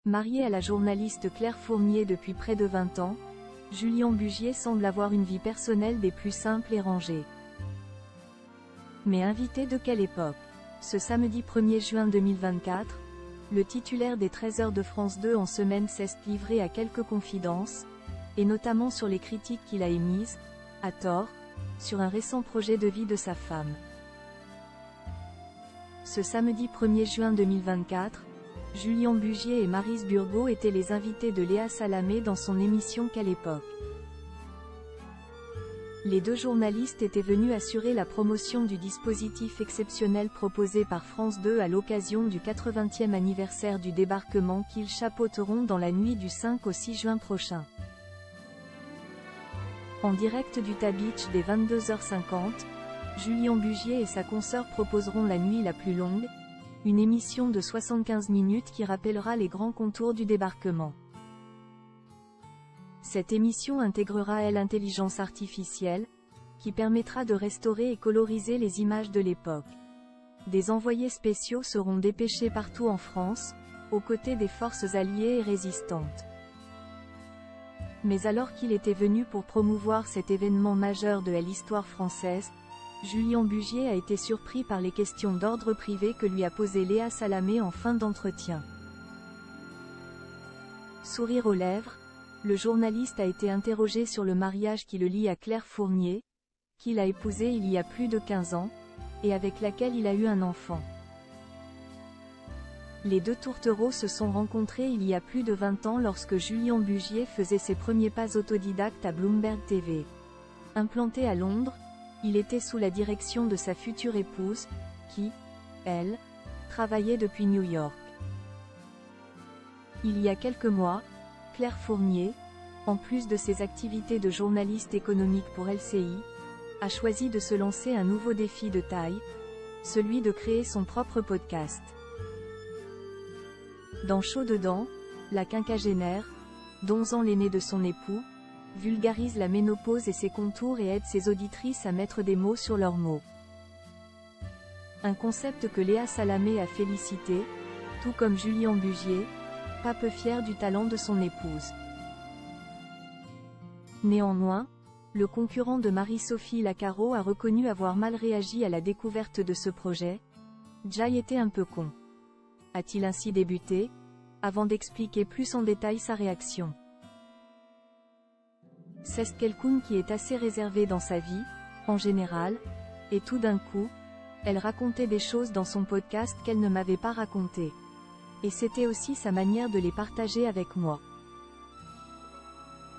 Marié à la journaliste Claire Fournier depuis près de 20 ans, Julien Bugier semble avoir une vie personnelle des plus simples et rangées. Mais invité de quelle époque? Ce samedi 1er juin 2024, le titulaire des 13h de France 2 en semaine s'est livré à quelques confidences, et notamment sur les critiques qu'il a émises, à tort, sur un récent projet de vie de sa femme. Ce samedi 1er juin 2024, Julien Bugier et Maryse Burgot étaient les invités de Léa Salamé dans son émission Quelle époque. Les deux journalistes étaient venus assurer la promotion du dispositif exceptionnel proposé par France 2 à l'occasion du 80e anniversaire du débarquement qu'ils chapeauteront dans la nuit du 5 au 6 juin prochain. En direct d'Utah Beach dès 22h50, Julien Bugier et sa consoeur proposeront La nuit la plus longue, une émission de 75 minutes qui rappellera les grands contours du débarquement. Cette émission intégrera l'intelligence artificielle, qui permettra de restaurer et coloriser les images de l'époque. Des envoyés spéciaux seront dépêchés partout en France, aux côtés des forces alliées et résistantes. Mais alors qu'il était venu pour promouvoir cet événement majeur de l'histoire française, Julien Bugier a été surpris par les questions d'ordre privé que lui a posées Léa Salamé en fin d'entretien. Sourire aux lèvres, le journaliste a été interrogé sur le mariage qui le lie à Claire Fournier, qu'il a épousée il y a plus de 15 ans, et avec laquelle il a eu un enfant. Les deux tourtereaux se sont rencontrés il y a plus de 20 ans lorsque Julien Bugier faisait ses premiers pas autodidactes à Bloomberg TV. Implanté à Londres, il était sous la direction de sa future épouse, qui, elle, travaillait depuis New York. Il y a quelques mois, Claire Fournier, en plus de ses activités de journaliste économique pour LCI, a choisi de se lancer un nouveau défi de taille, celui de créer son propre podcast. Dans Chaud dedans, la quinquagénaire, d'11 ans l'aînée de son époux, vulgarise la ménopause et ses contours et aide ses auditrices à mettre des mots sur leurs mots. Un concept que Léa Salamé a félicité, tout comme Julien Bugier, pas peu fier du talent de son épouse. Néanmoins, le concurrent de Marie-Sophie Lacaro a reconnu avoir mal réagi à la découverte de ce projet. Jay était un peu con. A-t-il ainsi débuté, avant d'expliquer plus en détail sa réaction. C'est quelqu'un qui est assez réservé dans sa vie, en général, et tout d'un coup, elle racontait des choses dans son podcast qu'elle ne m'avait pas racontées. Et c'était aussi sa manière de les partager avec moi.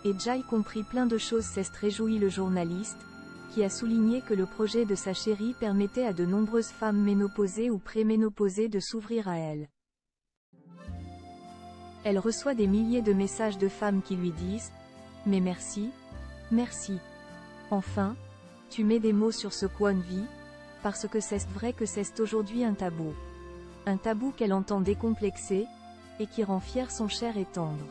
Et Jay compris plein de choses, s'est réjoui le journaliste, qui a souligné que le projet de sa chérie permettait à de nombreuses femmes ménopausées ou préménopausées de s'ouvrir à elle. Elle reçoit des milliers de messages de femmes qui lui disent « Mais merci, merci. Enfin, tu mets des mots sur ce coin de vie, parce que c'est vrai que c'est aujourd'hui un tabou. Un tabou qu'elle entend décomplexer, et qui rend fier son cher et tendre. »